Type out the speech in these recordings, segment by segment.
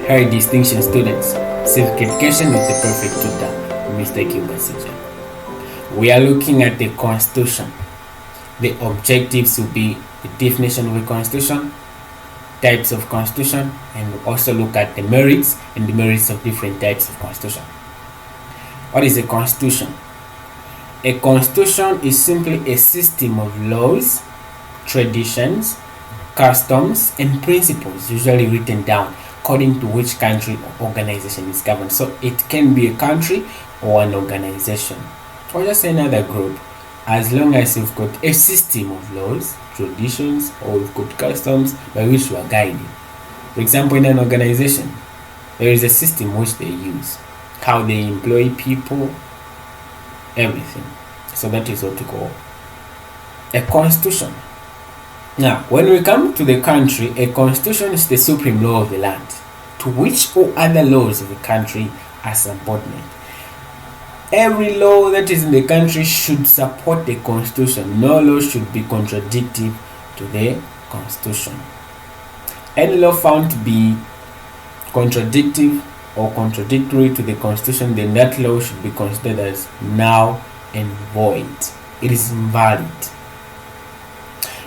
High distinction students, civic education with the perfect tutor, Mr. Gilbert Sijay. We are looking at the Constitution. The objectives will be the definition of a Constitution, types of Constitution, and we'll also look at the merits and demerits of different types of Constitution. What is a Constitution? A Constitution is simply a system of laws, traditions, customs, and principles usually written down according to which country or organization is governed. So it can be a country or an organization or just another group, as long as you've got a system of laws, traditions, or you've got customs by which you are guided. For example, in an organization, there is a system which they use, how they employ people, everything. So that is what we call a constitution. Now, when we come to the country, a constitution is the supreme law of the land, to which all other laws of the country are subordinate. Every law that is in the country should support the constitution. No law should be contradictory to the constitution. Any law found to be contradictory or contradictory to the constitution, then that law should be considered as null and void. It is invalid.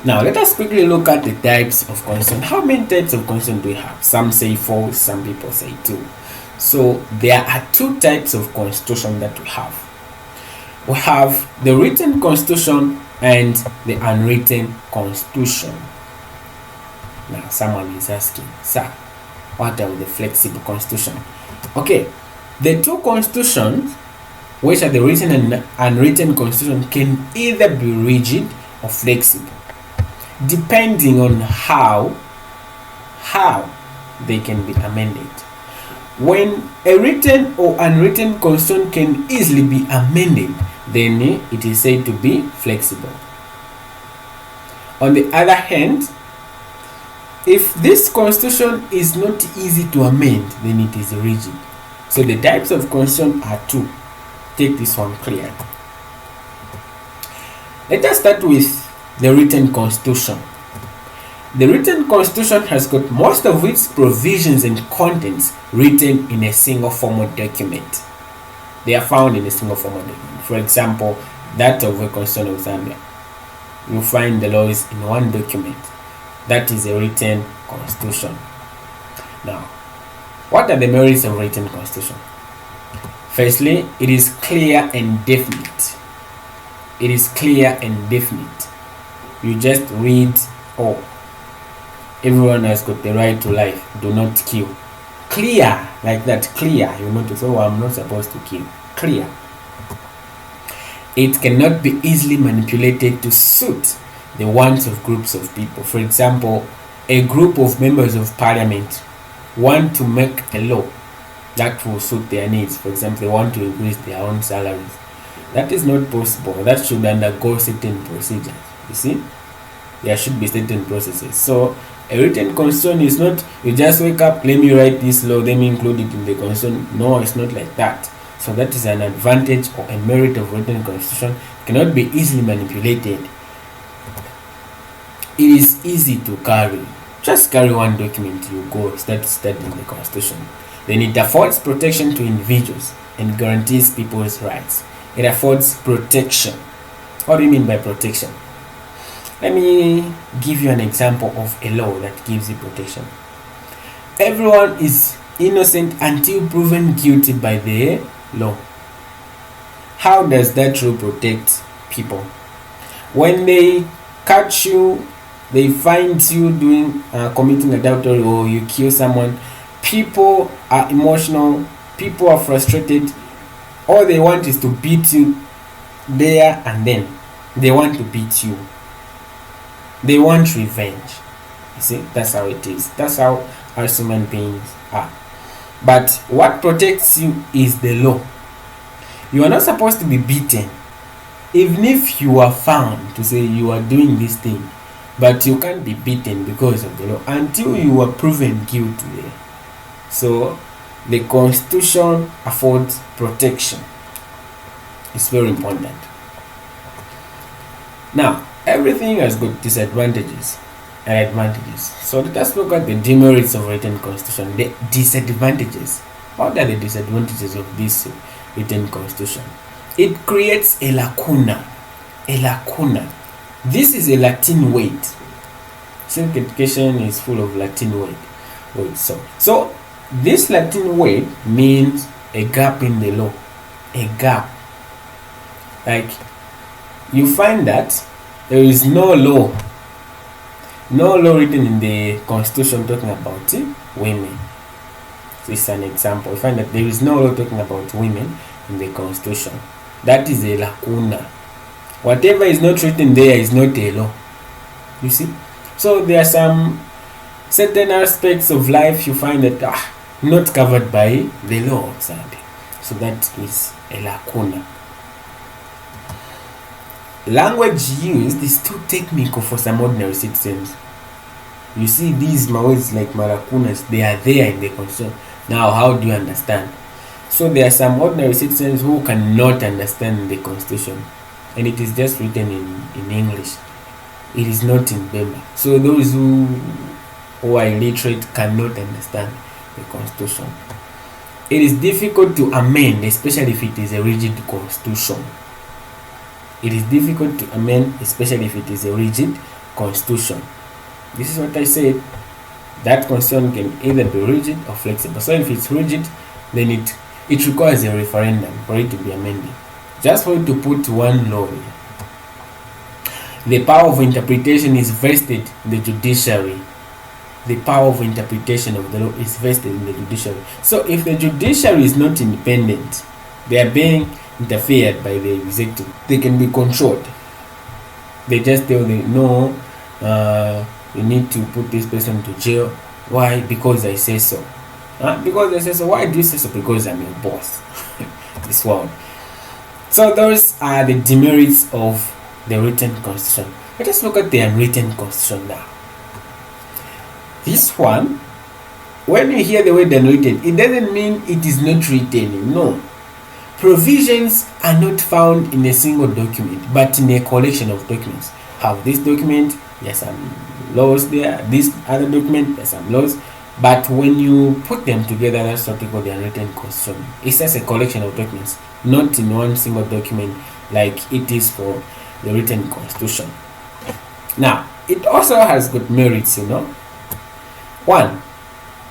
Now let us quickly look at the types of constitution. How many types of constitution do we have? Some say 4, some people say 2. So there are 2 types of constitution that we have. We have the written constitution and the unwritten constitution. Now someone is asking, sir, what are the flexible constitution? Okay, the 2 constitutions, which are the written and unwritten constitution, can either be rigid or flexible, depending on how they can be amended. When a written or unwritten constitution can easily be amended, then it is said to be flexible. On the other hand, if this constitution is not easy to amend, then it is rigid. So the types of constitution are 2. Take this one clear. Let us start with the written constitution. The written constitution has got most of its provisions and contents written in a single formal document. They are found in a single formal document. For example, that of the Constitution of Zambia. You find the laws in one document. That is a written constitution. Now, what are the merits of written constitution? Firstly, it is clear and definite. It is clear and definite. You just read, oh, everyone has got the right to life, do not kill. Clear, like that, clear. You notice, oh, I'm not supposed to kill. Clear. It cannot be easily manipulated to suit the wants of groups of people. For example, a group of members of parliament want to make a law that will suit their needs. For example, they want to increase their own salaries. That is not possible. That should undergo certain procedures. You see, there should be certain processes. So a written constitution is not, you just wake up, let me write this law, let me include it in the constitution. No, it's not like that. So that is an advantage or a merit of written constitution. It cannot be easily manipulated. It is easy to carry. Just carry one document, you go start studying the constitution. Then it affords protection to individuals and guarantees people's rights. It affords protection. What do you mean by protection? Let me give you an example of a law that gives you protection. Everyone is innocent until proven guilty by the law. How does that rule protect people? When they catch you, they find you doing committing adultery, or you kill someone, people are emotional, people are frustrated. All they want is to beat you there and then. They want to beat you. They want revenge. You see, that's how it is. That's how us human beings are. But what protects you is the law. You are not supposed to be beaten. Even if you are found to say you are doing this thing, but you can't be beaten because of the law until you are proven guilty. So the constitution affords protection. It's very important. Now, everything has got disadvantages. and advantages. So let us look at the demerits of written constitution, the disadvantages. What are the disadvantages of this written constitution? It creates a lacuna. A lacuna. This is a Latin word. Civic education is full of Latin word. So this Latin word means a gap in the law. A gap. Like, you find that there is no law written in the constitution talking about women. This is an example. You find that there is no law talking about women in the constitution. That is a lacuna. Whatever is not written there is not a law. You see? So there are some certain aspects of life you find that not covered by the law outside. So that is a lacuna. Language used is too technical for some ordinary citizens. You see, these words like lacunas, they are there in the constitution. Now, how do you understand? So there are some ordinary citizens who cannot understand the constitution, and it is just written in English. It is not in Bemba. So those who are illiterate cannot understand the constitution. It is difficult to amend, especially if it is a rigid constitution. It is difficult to amend, especially if it is a rigid constitution. This is what I said. That constitution can either be rigid or flexible. So if it's rigid, then it requires a referendum for it to be amended. Just for you to put one law. The power of interpretation is vested in the judiciary. The power of interpretation of the law is vested in the judiciary. So if the judiciary is not independent, they are being interfered by the executive. They can be controlled. They just tell them, no, you need to put this person to jail. Why? Because I say so. Because I say so. Why do you say so? Because I'm your boss. This one. So those are the demerits of the written constitution. Let us look at the unwritten constitution now. This one, when you hear the word unwritten, it doesn't mean it is not written. No. Provisions are not found in a single document, but in a collection of documents. Have this document, there's some laws there. This other document, there's some laws. But when you put them together, that's what we call the unwritten constitution. It's just a collection of documents, not in one single document like it is for the written constitution. Now, it also has good merits, One,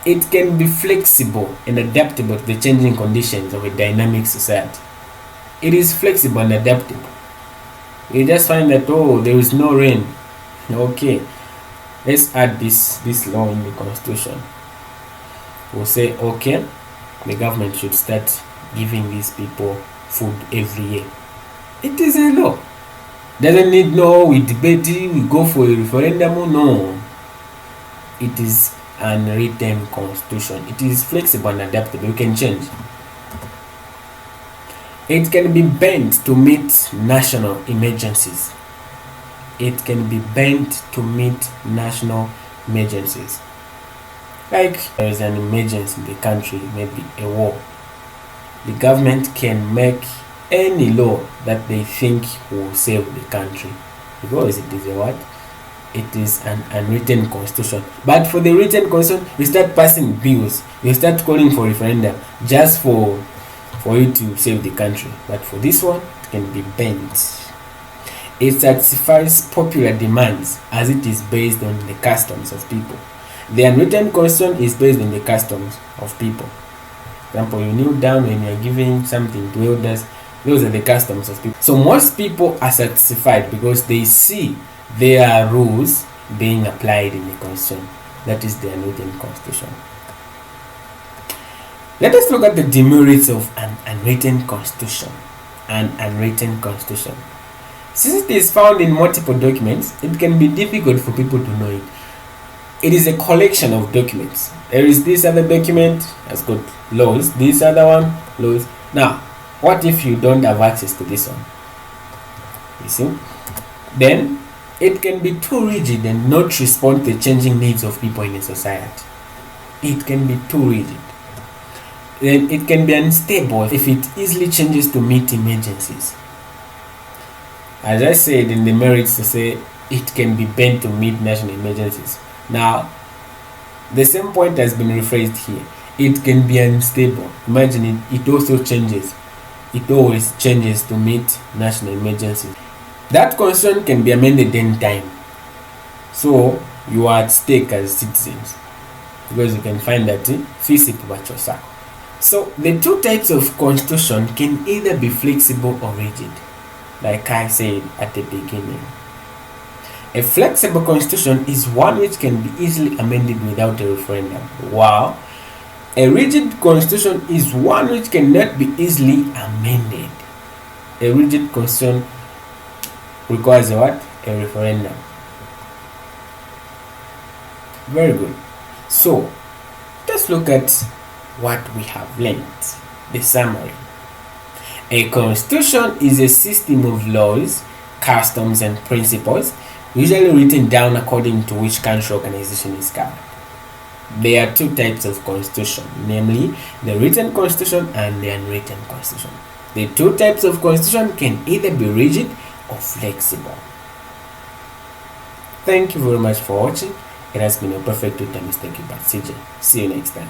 it can be flexible and adaptable to the changing conditions of a dynamic society. It is flexible and adaptable. You just find that, there is no rain. Okay, let's add this law in the constitution. We'll say, okay, the government should start giving these people food every year. It is a law. Doesn't need we debate it, we go for a referendum. No. It is an written constitution. It is flexible and adaptable. You can change. It can be bent to meet national emergencies. It can be bent to meet national emergencies. Like there is an emergency in the country, maybe a war. The government can make any law that they think will save the country, because it is a what? It is an unwritten constitution. But for the written constitution, you start passing bills, you start calling for referendum just for you to save the country. But for this one, it can be bent. It satisfies popular demands as it is based on the customs of people. The unwritten constitution is based on the customs of people. For example, you kneel down when you are giving something to elders. Those are the customs of people. So most people are satisfied because they see there are rules being applied in the constitution. That is the unwritten constitution. Let us look at the demerits of an unwritten constitution. An unwritten constitution. Since it is found in multiple documents, it can be difficult for people to know it. It is a collection of documents. There is this other document that's got laws, this other one, laws. Now, what if you don't have access to this one? You see? Then, it can be too rigid and not respond to the changing needs of people in a society. It can be too rigid. Then it can be unstable if it easily changes to meet emergencies. As I said in the merits, to say it can be bent to meet national emergencies. Now, the same point has been rephrased here. It can be unstable. Imagine it also changes. It always changes to meet national emergencies. That constitution can be amended anytime. So you are at stake as citizens, because you can find that feasible at your circle. So the two types of constitution can either be flexible or rigid, like I said at the beginning. A flexible constitution is one which can be easily amended without a referendum, while a rigid constitution is one which cannot be easily amended. A rigid constitution requires a what? A referendum. Very good. So let's look at what we have learned. The summary. A constitution is a system of laws, customs, and principles, usually written down according to which country organization is governed. There are two types of constitution, namely the written constitution and the unwritten constitution. The two types of constitution can either be rigid or flexible. Thank you very much for watching. It has been a perfect tutor, Mr. Gilbert CJ. See you next time.